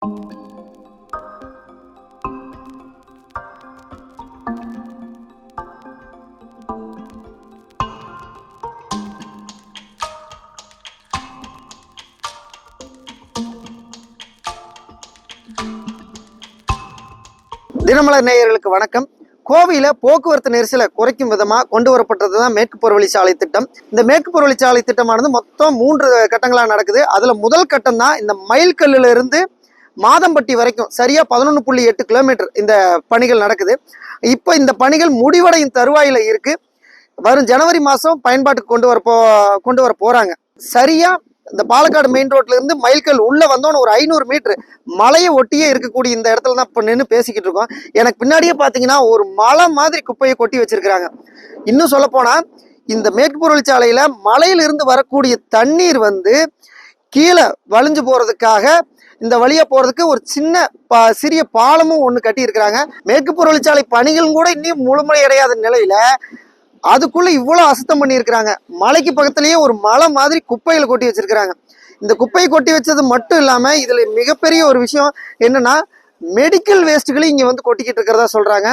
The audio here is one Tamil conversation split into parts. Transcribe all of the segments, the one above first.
தினமலர் நேயர்களுக்கு வணக்கம். கோவையில போக்குவரத்து நெரிசலை குறைக்கும் விதமாக கொண்டு வரப்பட்டது தான் மேற்கு புறவழிச்சாலை திட்டம். இந்த மேற்கு புறவழிச்சாலை திட்டமானது மொத்தம் 3 கட்டங்களாக நடக்குது. அதுல முதல் கட்டம் தான் இந்த மயில்கல்லுல இருந்து மாதம்பட்டி வரைக்கும் சரியா 11.8 கிலோமீட்டர் இந்த பணிகள் நடக்குது. இப்போ இந்த பணிகள் முடிவடையும் தருவாயில இருக்கு. வரும் ஜனவரி மாதம் பயன்பாட்டுக்கு கொண்டு வர போறாங்க. சரியா இந்த பாலக்காடு மெயின் ரோட்ல இருந்து மயில்கல் உள்ள வந்தோன்னு ஒரு 500 மீட்டர் மலையை ஒட்டியே இருக்கக்கூடிய இந்த இடத்துல தான் இப்போ நின்று பேசிக்கிட்டு இருக்கோம். எனக்கு பின்னாடியே பார்த்தீங்கன்னா ஒரு மலை மாதிரி குப்பையை கொட்டி வச்சிருக்கிறாங்க. இன்னும் சொல்ல போனா இந்த மேற்கு புறவழிச்சாலையில மலையிலிருந்து வரக்கூடிய தண்ணீர் கீழே வழிஞ்சு போறதுக்காக இந்த வழியா போறதுக்கு ஒரு சிறிய பாலமும் ஒன்று கட்டி இருக்கிறாங்க. மேற்கு புறவழிச்சாலை பணிகளும் கூட இன்னும் முழுமையடையாத நிலையில அதுக்குள்ள இவ்வளவு அசுத்தம் பண்ணி இருக்கிறாங்க. மலைக்கு பக்கத்திலேயே ஒரு மலை மாதிரி குப்பைகளை கொட்டி வச்சிருக்கிறாங்க. இந்த குப்பையை கொட்டி வச்சது மட்டும் இல்லாம இதுல மிகப்பெரிய ஒரு விஷயம் என்னன்னா, மெடிக்கல் வேஸ்ட்டுகளை இங்க கொட்டிக்கிட்டு இருக்கிறதா சொல்றாங்க.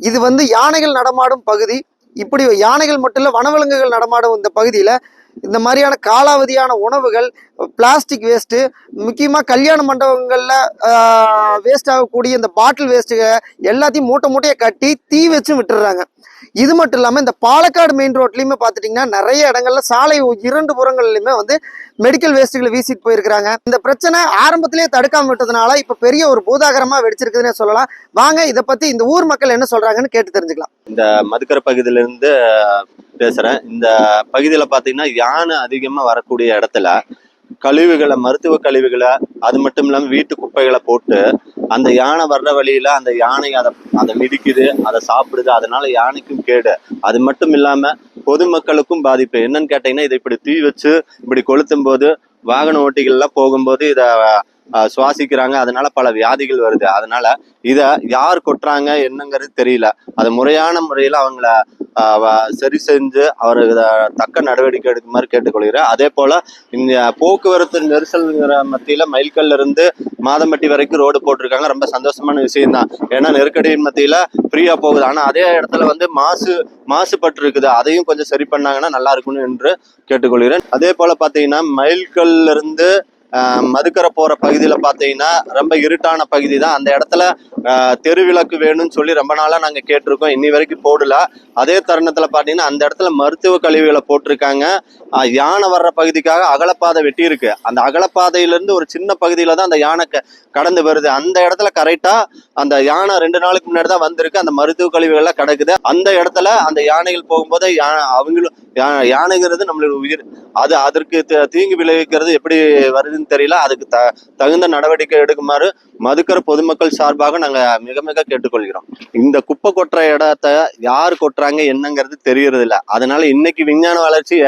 இது யானைகள் நடமாடும் பகுதி. இப்படி யானைகள் மட்டும் இல்ல, வனவிலங்குகள் நடமாடும் இந்த பகுதியில இந்த மாதிரியான காலாவதியான உணவுகள், பிளாஸ்டிக் வேஸ்ட்டு, முக்கியமாக கல்யாண மண்டபங்களில் வேஸ்ட் ஆகக்கூடிய இந்த பாட்டில் வேஸ்ட்டுகளை எல்லாத்தையும் மூட்டையை கட்டி தீ வச்சும் விட்டுடுறாங்க. இது மட்டும் இல்லாமல் இந்த பாலக்காடு மெயின் ரோட்லையுமே பார்த்துட்டிங்கன்னா நிறைய இடங்கள்ல சாலை 2 புறங்கள்லையுமே மெடிக்கல் வேஸ்ட்டுகளை வீசிட்டு போயிருக்கிறாங்க. இந்த பிரச்சனை ஆரம்பத்திலேயே தடுக்காம விட்டதுனால இப்போ பெரிய ஒரு பூதாகரமாக வெடிச்சிருக்குதுன்னே சொல்லலாம். வாங்க இதை பற்றி இந்த ஊர் மக்கள் என்ன சொல்கிறாங்கன்னு கேட்டு தெரிஞ்சுக்கலாம். இந்த மதுக்கரை பகுதியிலேருந்து பேசுகிறேன். இந்த பகுதியில் பார்த்தீங்கன்னா யானை அதிகமாக வரக்கூடிய இடத்துல கழிவுகளை, மருத்துவ கழிவுகளை, அது மட்டும் இல்லாமல் வீட்டு குப்பைகளை போட்டு அந்த யானை வர்ற வழியில அந்த யானை அதை மிதிக்குது, அதை சாப்பிடுது. அதனால யானைக்கும் கேடு. அது மட்டும் இல்லாம பொதுமக்களுக்கும் பாதிப்பு. என்னன்னு கேட்டீங்கன்னா, இதை இப்படி தீ வச்சு இப்படி கொளுத்தும் போது வாகன ஓட்டிகள்லாம் போகும்போது இதை சுவாசிக்கிறாங்க. அதனால பல வியாதிகள் வருது. அதனால இதை யார் கொட்டுறாங்க என்னங்கிறது தெரியல. அது முறையான முறையில் அவங்கள சரி செஞ்சு அவர் தக்க நடவடிக்கை எடுக்குமாறு கேட்டுக்கொள்கிறேன். அதே போல இந்த போக்குவரத்து நெரிசல்ங்கிற மத்தியில மயில்கல்ல இருந்து மாதம்பட்டி வரைக்கும் ரோடு போட்டிருக்காங்க. ரொம்ப சந்தோஷமான விஷயம் தான். ஏன்னா நெருக்கடியின் மத்தியில ஃப்ரீயா போகுது. ஆனா அதே இடத்துல மாசுபட்டு இருக்குது. அதையும் கொஞ்சம் சரி பண்ணாங்கன்னா நல்லா இருக்கணும் என்று கேட்டுக்கொள்கிறேன். அதே போல பாத்தீங்கன்னா மயில்கல்ல இருந்து மதுக்கரை போற பகுதியில பாத்தீங்கன்னா ரொம்ப இருட்டான பகுதி தான். அந்த இடத்துல தெருவிளக்கு வேணும்னு சொல்லி ரொம்ப நாளா நாங்க கேட்டிருக்கோம். இன்னி வரைக்கும் போடல. அதே தருணத்துல பாத்தீங்கன்னா அந்த இடத்துல மருத்துவ கழிவுகளை போட்டிருக்காங்க. யானை வர்ற பகுதிக்காக அகலப்பாதை வெட்டி இருக்கு. அந்த அகலப்பாதையிலிருந்து ஒரு சின்ன பகுதியில தான் அந்த யானை கடந்து வருது. அந்த இடத்துல கரெக்டா அந்த யானை 2 நாளுக்கு முன்னாடி தான் வந்திருக்கு. அந்த மருத்துவ கழிவுகள்லாம் கிடக்குது. அந்த இடத்துல அந்த யானைகள் போகும்போது அவங்களும் யானைங்கிறது நம்மளோட உயிர். அதற்கு தீங்கு விளைவிக்கிறது எப்படி வருதுன்னு தெரியல. அதுக்கு தகுந்த நடவடிக்கை எடுக்குமாறு மதுக்கரை பொதுமக்கள் சார்பாக நாங்க மிக மிக கேட்டுக்கொள்கிறோம். இந்த குப்பை கொட்டுற இடத்த யார் கொட்டுறாங்க என்னங்கிறது தெரியறது இல்லை. அதனால இன்னைக்கு விஞ்ஞான வளர்ச்சி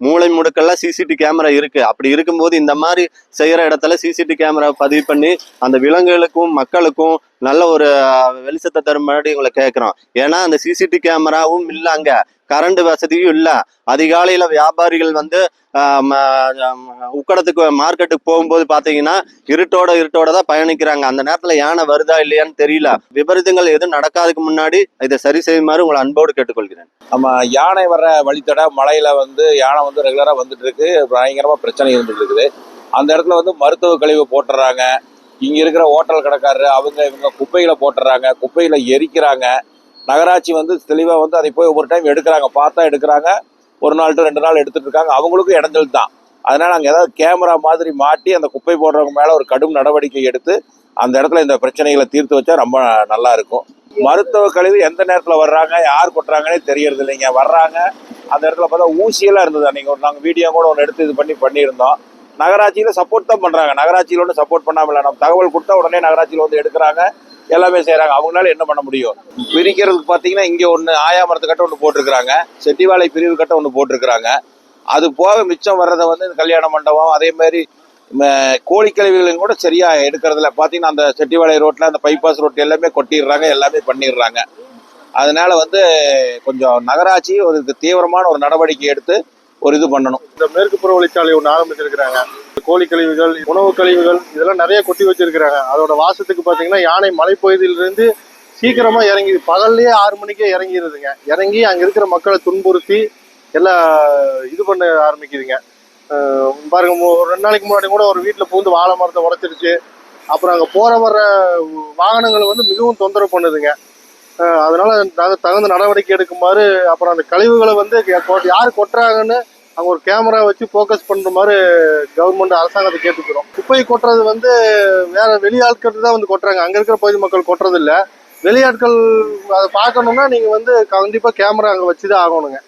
மூளை முடுக்கெல்லாம் சிசிடி கேமரா இருக்கு. அப்படி இருக்கும்போது இந்த மாதிரி செய்யற இடத்துல சிசிடி கேமரா பதிவு பண்ணி அந்த விலங்குகளுக்கும் மக்களுக்கும் நல்ல ஒரு வெளிச்சத்தை தரும்படி உங்களை கேட்கிறோம். ஏன்னா அந்த சிசிடி கேமராவும் இல்லை, அங்க கரண்ட் வசதியும் இல்லை. அதிகாலையில வியாபாரிகள் உக்கடத்துக்கு மார்க்கெட்டுக்கு போகும்போது பாத்தீங்கன்னா இருட்டோட தான் பயணிக்கிறாங்க. அந்த நேரத்துல யானை வருதா இல்லையான்னு தெரியல. விபரீதங்கள் எதுவும் நடக்காதுக்கு முன்னாடி இதை சரி செய்யுமாறு உங்களை அன்போடு கேட்டுக்கொள்கிறேன். நம்ம யானை வர்ற வழித்தட மலையில யானை ரெகுலரா வந்துட்டு இருக்கு. பயங்கரமா பிரச்சனை இருந்துட்டு இருக்குது. அந்த இடத்துல மருத்துவ கழிவு போட்டுறாங்க. இங்க இருக்கிற ஹோட்டல் கடைக்காரரு இவங்க குப்பைகளை போட்டுறாங்க, குப்பைகளை எரிக்கிறாங்க. நகராட்சி தெளிவா அதை போய் ஒவ்வொரு டைம் எடுக்கிறாங்க, பார்த்தா எடுக்கிறாங்க. 1 நாள் to 2 நாள் எடுத்துட்டு இருக்காங்க. அவங்களுக்கும் இடைஞ்சல் தான். அதனால அங்கே ஏதாவது கேமரா மாதிரி மாட்டி அந்த குப்பை போடுறவங்க மேல ஒரு கடும் நடவடிக்கை எடுத்து அந்த இடத்துல இந்த பிரச்சனைகளை தீர்த்து வச்சா ரொம்ப நல்லா இருக்கும். மருத்துவ கழிவு எந்த நேரத்தில் வர்றாங்க, யார் கொட்டுறாங்கன்னே தெரியறது இல்லைங்க. வர்றாங்க, அந்த இடத்துல பார்த்தா ஊசியெல்லாம் இருந்தது. அன்னைக்கு நாங்கள் வீடியோ கூட ஒன்று எடுத்து இது பண்ணியிருந்தோம். நகராட்சியில சப்போர்ட் தான் பண்றாங்க. நகராட்சியில ஒன்று சப்போர்ட் பண்ணாமல் நம்ம தகவல் கொடுத்தா உடனே நகராட்சியில் எடுக்கிறாங்க, எல்லாமே செய்யறாங்க. அவங்களால என்ன பண்ண முடியும்? பிரிக்கிறதுக்கு பார்த்தீங்கன்னா இங்கே ஒன்று ஆயாமரத்து கட்ட ஒன்று போட்டிருக்கிறாங்க, செட்டிவாளை பிரிவு கட்ட ஒன்று போட்டிருக்கிறாங்க. அது போக மிச்சம் வர்றதை இந்த கல்யாண மண்டபம், அதே மாதிரி கோழிக்கழிவுகளையும் கூட சரியா எடுக்கிறதுல பார்த்தீங்கன்னா அந்த செட்டிவாளை ரோட்ல அந்த பைபாஸ் ரோட் எல்லாமே கொட்டிடுறாங்க, எல்லாமே பண்ணிடுறாங்க. அதனால கொஞ்சம் நகராட்சி ஒரு தீவிரமான ஒரு நடவடிக்கை எடுத்து ஒரு இது பண்ணணும். இந்த மேற்கு புறவழிச்சாலை ஒன்று ஆரம்பிச்சிருக்கிறாங்க. கோழி கழிவுகள், உணவு கழிவுகள் இதெல்லாம் நிறைய கொட்டி வச்சிருக்கிறாங்க. அதோட வாசத்துக்கு பார்த்தீங்கன்னா யானை மலைப்பகுதியிலிருந்து சீக்கிரமா இறங்கி பகல்லையே 6 மணிக்கே இறங்கிடுதுங்க. இறங்கி அங்க இருக்கிற மக்களை துன்புறுத்தி எல்லாம் இது பண்ண ஆரம்பிக்குதுங்க. பாருங்க, ஒரு 2 நாளைக்கு முன்னாடி கூட ஒரு வீட்டில் பூந்து வாழை மரத்தை உடைச்சிருச்சு. அப்புறம் அங்கே போற வர வாகனங்கள் வந்து மிகவும் தொந்தரவு பண்ணுதுங்க. அதனால நாங்கள் தகுந்த நடவடிக்கை எடுக்குமாறு, அப்புறம் அந்த கழிவுகளை வந்து யார் கொட்டுறாங்கன்னு அங்கே ஒரு கேமரா வச்சு ஃபோக்கஸ் பண்ணுற மாதிரி கவர்மெண்ட் அரசாங்கத்தை கேட்டுக்கிறோம். குப்பை கொட்டுறது வந்து வேற வெளியாட்கள் தான் வந்து கொட்டுறாங்க, அங்கே இருக்கிற பகுதி மக்கள் கொட்டுறது இல்லை. வெளியாட்கள் அதை பார்க்கணுன்னா நீங்கள் வந்து கண்டிப்பாக கேமரா அங்கே வச்சு தான் ஆகணுங்க.